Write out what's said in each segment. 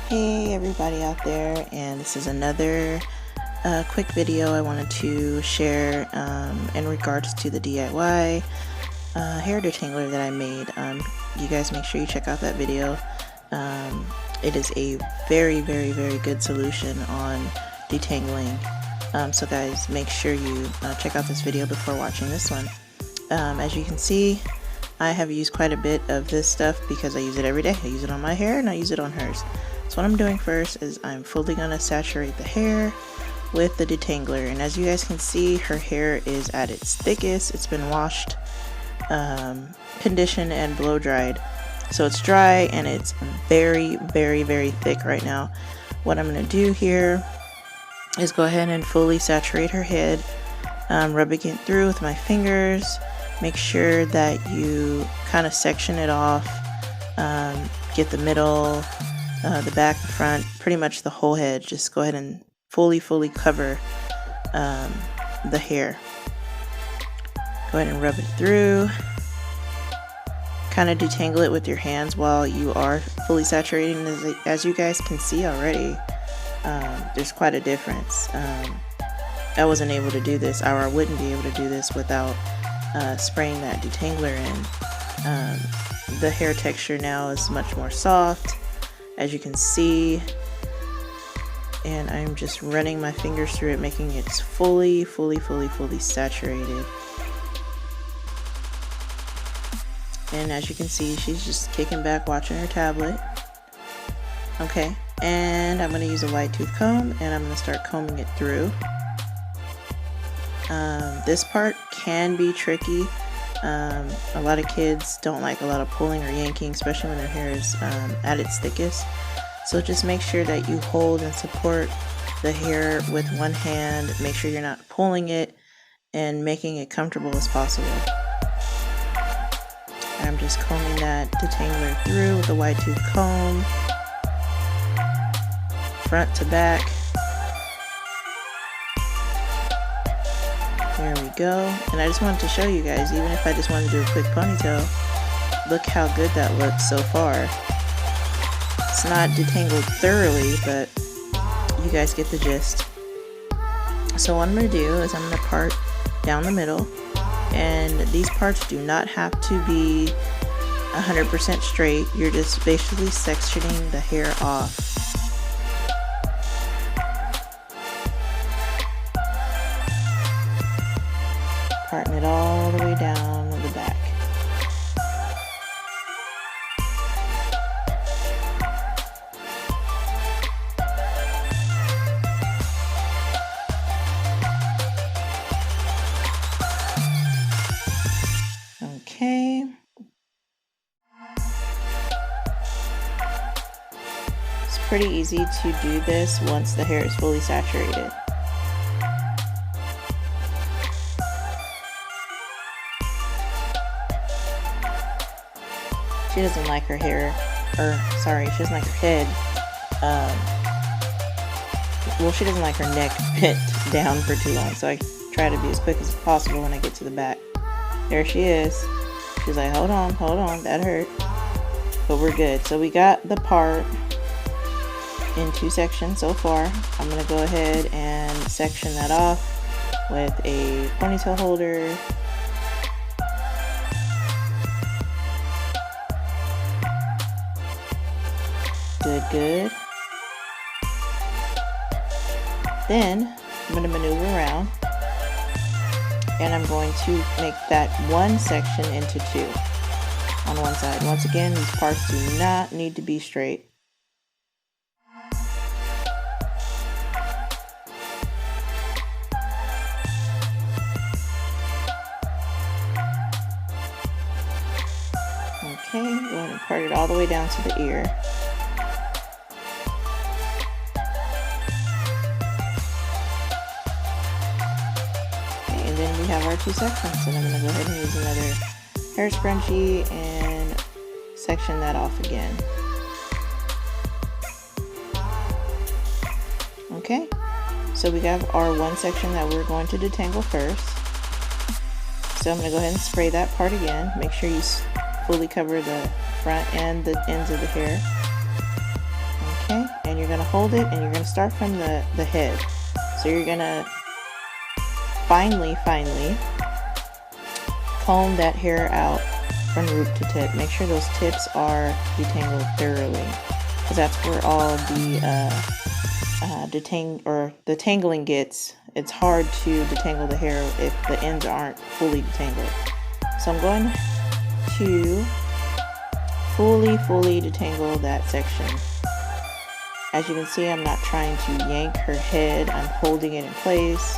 Hey everybody out there, and this is another quick video I wanted to share in regards to the DIY hair detangler that I made. You guys make sure you check out that video. It is a very good solution on detangling. So guys, make sure you check out this video before watching this one. As you can see, I have used quite a bit of this stuff because I use it every day. I use it on my hair and I use it on hers. So what I'm doing first is I'm fully going to saturate the hair with the detangler, and as you guys can see, her hair is at its thickest. It's been washed, conditioned, and blow dried, so it's dry and it's very thick right now. What I'm going to do here is go ahead and fully saturate her head, rubbing it through with my fingers. Make sure that you kind of section it off, get the middle, the back, the front, pretty much the whole head. Just go ahead and fully cover the hair. Go ahead and rub it through. Kind of detangle it with your hands while you are fully saturating. As you guys can see already, there's quite a difference. I wasn't able to do this, or I wouldn't be able to do this without spraying that detangler in. The hair texture now is much more soft, as you can see, and I'm just running my fingers through it, making it fully saturated. And as you can see, she's just kicking back watching her tablet. Okay, and I'm going to use a wide tooth comb and I'm going to start combing it through. This part can be tricky. A lot of kids don't like a lot of pulling or yanking, especially when their hair is at its thickest. So just make sure that you hold and support the hair with one hand. Make sure you're not pulling it and making it comfortable as possible. I'm just combing that detangler through with a wide tooth comb, front to back. There we go. And I just wanted to show you guys, even if I just wanted to do a quick ponytail, look how good that looks so far. It's not detangled thoroughly, but you guys get the gist. So what I'm going to do is I'm going to part down the middle, and these parts do not have to be 100% straight. You're just basically sectioning the hair off. Parting it all the way down the back. Okay. It's pretty easy to do this once the hair is fully saturated. She doesn't like her hair, she doesn't like her head. Well, she doesn't like her neck bent down for too long, so I try to be as quick as possible when I get to the back. There she is. She's like, hold on, that hurt. But we're good. So we got the part in two sections so far. I'm going to go ahead and section that off with a ponytail holder. Good. Then I'm going to maneuver around, and I'm going to make that one section into two on one side. Once again, these parts do not need to be straight. Okay, go ahead and part it all the way down to the ear. And then we have our two sections, and I'm going to go ahead and use another hair scrunchie and section that off again. Okay, so we have our one section that we're going to detangle first. So I'm going to go ahead and spray that part again. Make sure you fully cover the front and the ends of the hair. Okay, and you're gonna hold it and you're gonna start from the head. So you're gonna finally comb that hair out from root to tip. Make sure those tips are detangled thoroughly, because that's where all the the tangling gets. It's hard to detangle the hair if the ends aren't fully detangled. So I'm going to fully detangle that section. As you can see, I'm not trying to yank her head. I'm holding it in place,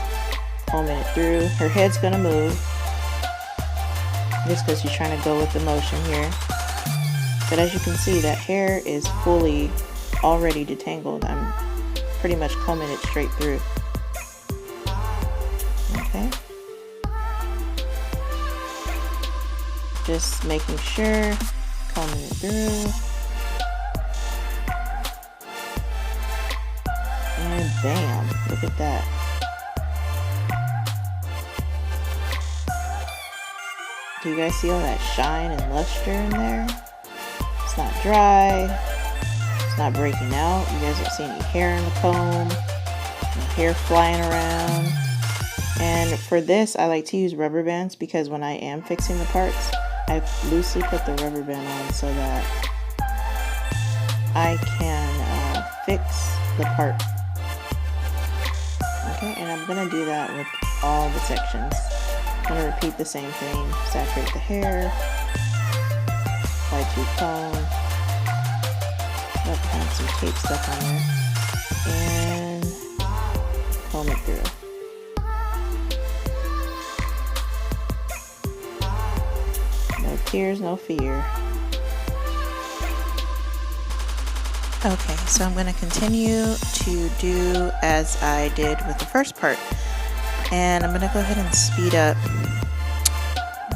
combing it through. Her head's gonna move just because she's trying to go with the motion here. But as you can see, that hair is fully already detangled. I'm pretty much combing it straight through. Okay. Just making sure, combing it through. And bam, look at that. Do you guys see all that shine and luster in there? It's not dry. It's not breaking out. You guys don't see any hair in the comb. No hair flying around. And for this, I like to use rubber bands because when I am fixing the parts, I loosely put the rubber band on so that I can fix the part. Okay, and I'm going to do that with all the sections. I'm going to repeat the same thing. Saturate the hair. Wide tooth comb. Yep, have some tape stuff on there. And comb it through. No tears, no fear. Okay, so I'm going to continue to do as I did with the first part. And I'm going to go ahead and speed up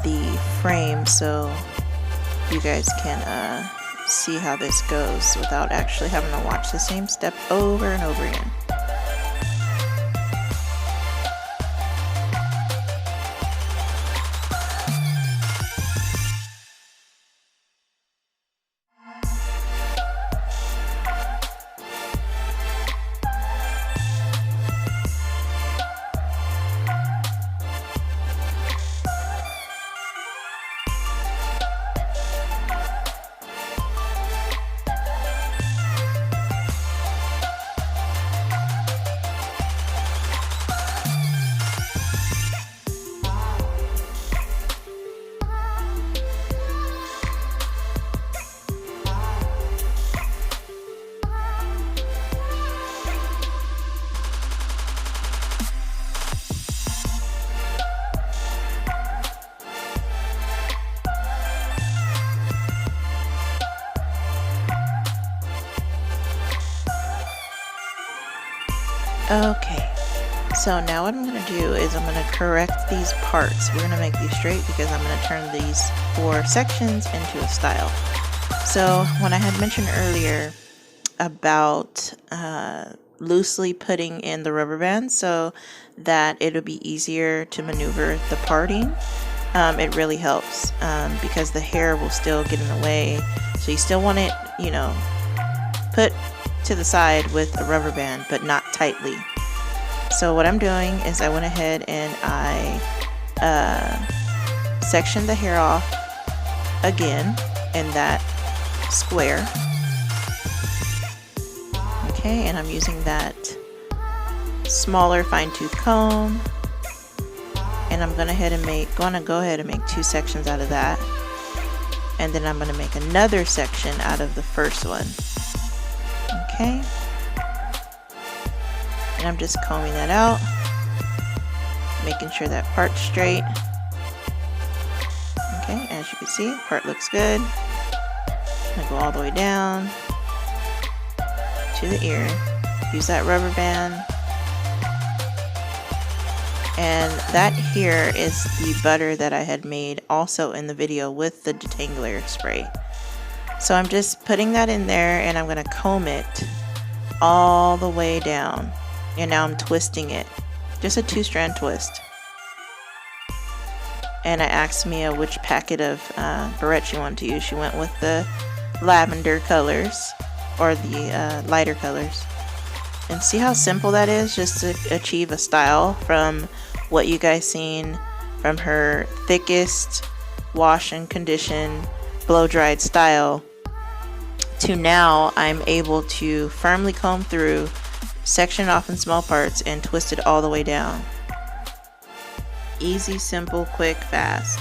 the frame so you guys can see how this goes without actually having to watch the same step over and over again. Okay, so now what I'm going to do is I'm going to correct these parts. We're going to make these straight because I'm going to turn these 4 sections into a style. So when I had mentioned earlier about loosely putting in the rubber band so that it'll be easier to maneuver the parting, it really helps because the hair will still get in the way. So you still want it, you know, put to the side with a rubber band, but not tightly. So what I'm doing is I went ahead and I sectioned the hair off again in that square. Okay, and I'm using that smaller fine tooth comb, and I'm gonna go ahead and make 2 sections out of that, and then I'm gonna make another section out of the first one. Okay, and I'm just combing that out, making sure that part's straight. Okay, as you can see, part looks good. I'm gonna go all the way down to the ear, use that rubber band, and that here is the butter that I had made also in the video with the Detaingler spray. So I'm just putting that in there and I'm going to comb it all the way down, and now I'm twisting it, just a 2-strand twist. And I asked Mia which packet of barrette she wanted to use. She went with the lavender colors. or the lighter colors. And see how simple that is, just to achieve a style from what you guys seen from her thickest wash and condition blow dried style to now I'm able to firmly comb through, section off in small parts, and twist it all the way down. Easy, simple, quick, fast.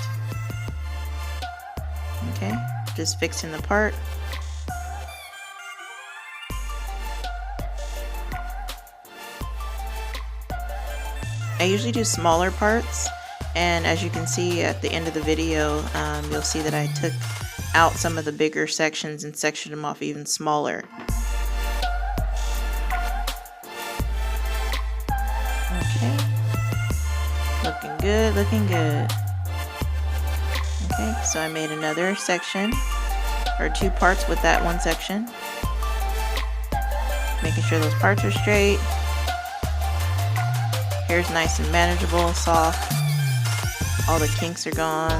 Okay, just fixing the part. I usually do smaller parts, and as you can see at the end of the video, you'll see that I took out some of the bigger sections and sectioned them off even smaller. Okay, looking good, looking good. Okay, so I made another section, or 2 parts with that one section. Making sure those parts are straight. Hair's nice and manageable, soft. All the kinks are gone.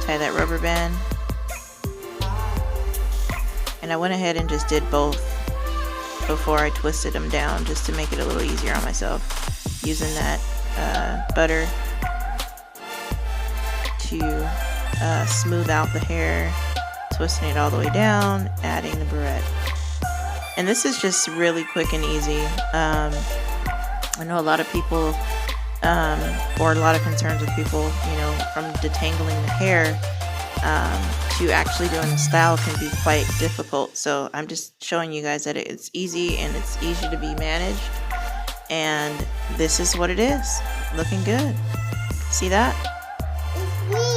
Tie that rubber band. And I went ahead and just did both before I twisted them down, just to make it a little easier on myself. Using that butter to smooth out the hair, twisting it all the way down, adding the barrette. And this is just really quick and easy. I know a lot of people, or a lot of concerns with people, you know, from detangling the hair to actually doing the style can be quite difficult. So I'm just showing you guys that it's easy and it's easy to be managed. And this is what it is. Looking good. See that? It's me.